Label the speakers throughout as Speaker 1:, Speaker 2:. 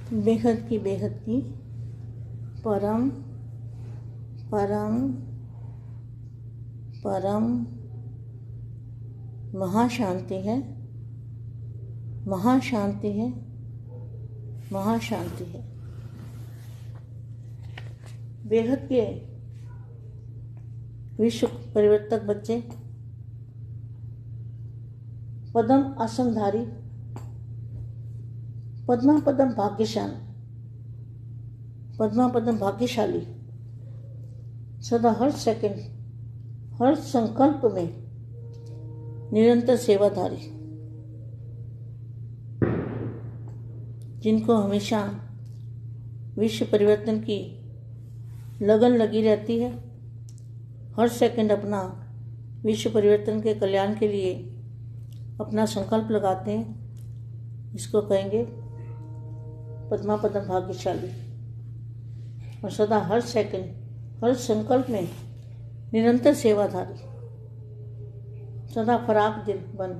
Speaker 1: बेहद की परम परम परम महाशांति है, महाशांति है, महाशांति है। बेहद के विश्व परिवर्तक बच्चे, पद्म आसनधारी, पद्मा पद्म भाग्यशाली, पद्मा पद्म भाग्यशाली, सदा हर सेकंड हर संकल्प में निरंतर सेवाधारी, जिनको हमेशा विश्व परिवर्तन की लगन लगी रहती है, हर सेकंड अपना विश्व परिवर्तन के कल्याण के लिए अपना संकल्प लगाते हैं, इसको कहेंगे पद्मा पद्म भाग्यशाली। और सदा हर सेकंड हर संकल्प में निरंतर सेवाधारी, सदा फराक दिल बन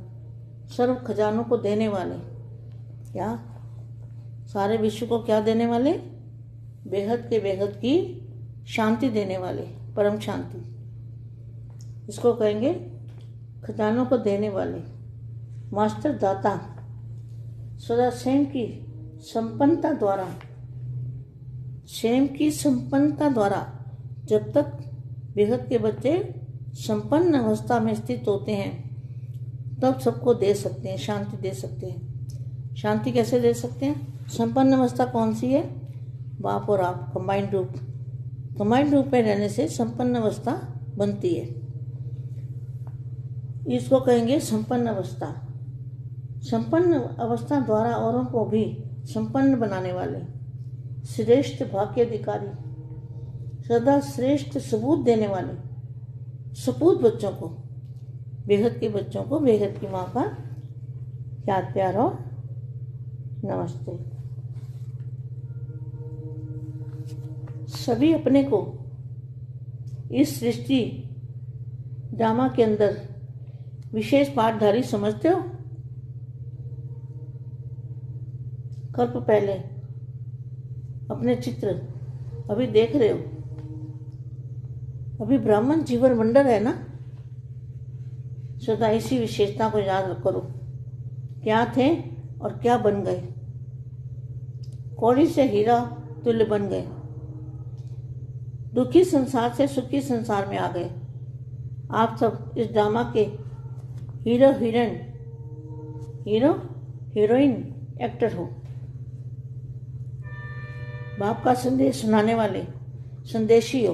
Speaker 1: सर्व खजानों को देने वाले, क्या सारे विश्व को क्या देने वाले? बेहद के बेहद की शांति देने वाले, परम शांति, इसको कहेंगे खजानों को देने वाले, मास्टर दाता, सदा स्वयं की संपन्नता द्वारा, स्वयं की संपन्नता द्वारा जब तक बेहद के बच्चे संपन्न अवस्था में स्थित होते हैं तब सबको दे सकते हैं, शांति दे सकते हैं। शांति कैसे दे सकते हैं? संपन्न अवस्था कौन सी है? बाप और आप कंबाइंड रूप, कंबाइंड रूप में रहने से संपन्न अवस्था बनती है, इसको कहेंगे संपन्न अवस्था। संपन्न अवस्था द्वारा औरों को भी संपन्न बनाने वाले, श्रेष्ठ भाग्य अधिकारी, सदा श्रेष्ठ सबूत देने वाले, सपूत बच्चों को, बेहद के बच्चों को बेहद की माँ का याद प्यार और नमस्ते। सभी अपने को इस सृष्टि ड्रामा के अंदर विशेष पाठधारी समझते हो? कल्प पहले अपने चित्र अभी देख रहे हो, अभी ब्राह्मण जीवन वंडर है ना, सदा इसी विशेषता को याद करो, क्या थे और क्या बन गए, कौड़ी से हीरा तुल्य बन गए, दुखी संसार से सुखी संसार में आ गए। आप सब इस ड्रामा के हीरो हीरोइन एक्टर हो, बाप का संदेश सुनाने वाले संदेशी हो,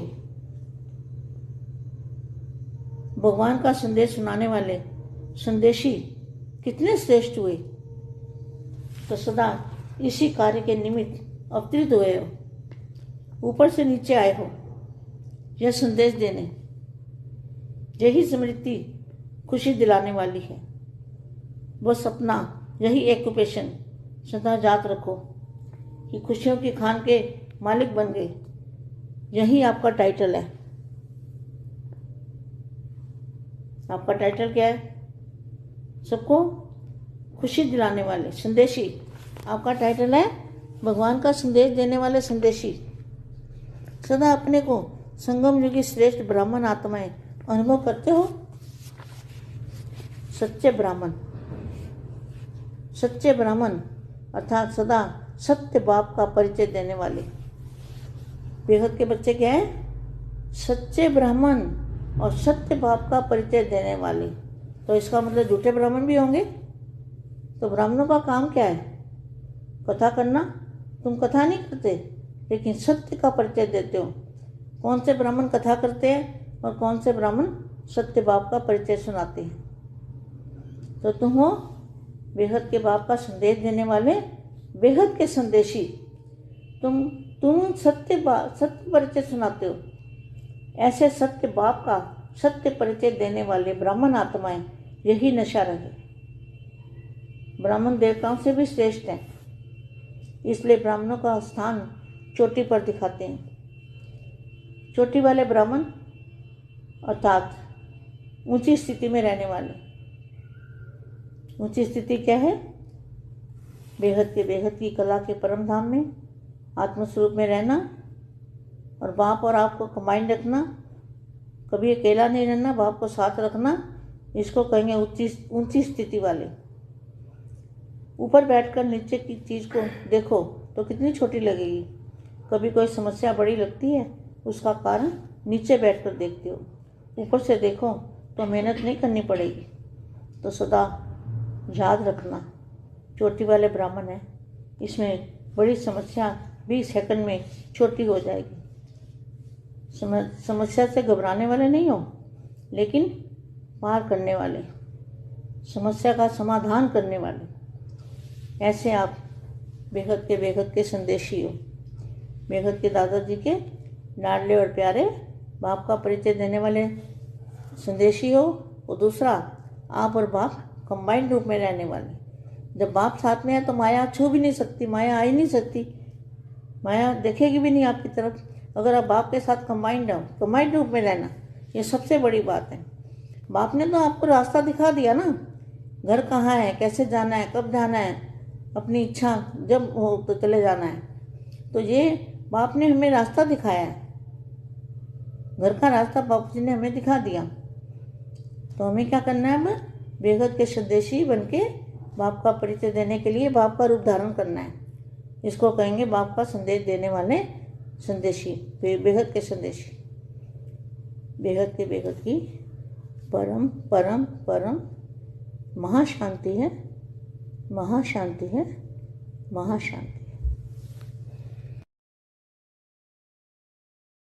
Speaker 1: भगवान का संदेश सुनाने वाले संदेशी कितने श्रेष्ठ हुए। तो सदा इसी कार्य के निमित्त अवतरित हुए हो, ऊपर से नीचे आए हो, यह संदेश देने। यही स्मृति खुशी दिलाने वाली है। बस अपना यही ऑक्यूपेशन सदा याद रखो कि खुशियों की खान के मालिक बन गए, यही आपका टाइटल है। आपका टाइटल क्या है? सबको खुशी दिलाने वाले संदेशी। आपका टाइटल है भगवान का संदेश देने वाले संदेशी। सदा अपने को संगम युगी श्रेष्ठ ब्राह्मण आत्माएं अनुभव करते हो। सच्चे ब्राह्मण, सच्चे ब्राह्मण अर्थात सदा सत्य बाप का परिचय देने वाले बेहद के बच्चे क्या है? सच्चे ब्राह्मण और सत्य बाप का परिचय देने वाले। तो इसका मतलब झूठे ब्राह्मण भी होंगे। तो ब्राह्मणों का काम क्या है? कथा करना। तुम कथा नहीं करते लेकिन सत्य का परिचय देते हो। कौन से ब्राह्मण कथा करते हैं और कौन से ब्राह्मण सत्य बाप का परिचय सुनाते हैं? तो तुम हो बेहद के बाप का संदेश देने वाले, बेहद के संदेशी। तुम सत्य परिचय सुनाते हो। ऐसे सत्य बाप का सत्य परिचय देने वाले ब्राह्मण आत्माएं, यही नशा रहे। ब्राह्मण देवताओं से भी श्रेष्ठ हैं, इसलिए ब्राह्मणों का स्थान चोटी पर दिखाते हैं। चोटी वाले ब्राह्मण अर्थात ऊंची स्थिति में रहने वाले। ऊंची स्थिति क्या है? बेहद के बेहद की कला के परम धाम में आत्मस्वरूप में रहना और बाप और आपको कंबाइंड रखना, कभी अकेला नहीं रहना, बाप को साथ रखना, इसको कहेंगे ऊंची स्थिति वाले। ऊपर बैठकर नीचे की चीज़ को देखो तो कितनी छोटी लगेगी। कभी कोई समस्या बड़ी लगती है, उसका कारण नीचे बैठकर देखते हो। ऊपर से देखो तो मेहनत नहीं करनी पड़ेगी। तो सदा याद रखना, चोटी वाले ब्राह्मण है, इसमें बड़ी समस्या 20 सेकंड में छोटी हो जाएगी। समस्या से घबराने वाले नहीं हो, लेकिन पार करने वाले, समस्या का समाधान करने वाले, ऐसे आप बेहद के संदेशी हो। बेहद के दादाजी के लाडले और प्यारे बाप का परिचय देने वाले संदेशी हो। और दूसरा, आप और बाप कंबाइंड रूप में रहने वाले। जब बाप साथ में है तो माया छू भी नहीं सकती, माया आ ही नहीं सकती, माया देखेगी भी नहीं आपकी तरफ। अगर आप बाप के साथ कंबाइंड हो, कंबाइंड रूप में रहना, ये सबसे बड़ी बात है। बाप ने तो आपको रास्ता दिखा दिया ना, घर कहाँ है, कैसे जाना है, कब जाना है, अपनी इच्छा जब हो तो चले जाना है। तो ये बाप ने हमें रास्ता दिखाया है, घर का रास्ता बाप जी ने हमें दिखा दिया। तो हमें क्या करना है? अब बेहद के संदेशी बन के बाप का परिचय देने के लिए बाप का रूप धारण करना है। इसको कहेंगे बाप का संदेश देने वाले संदेशी, बेहद के संदेशी। बेहद की परम परम परम महाशांति है, महाशांति है, महाशांति।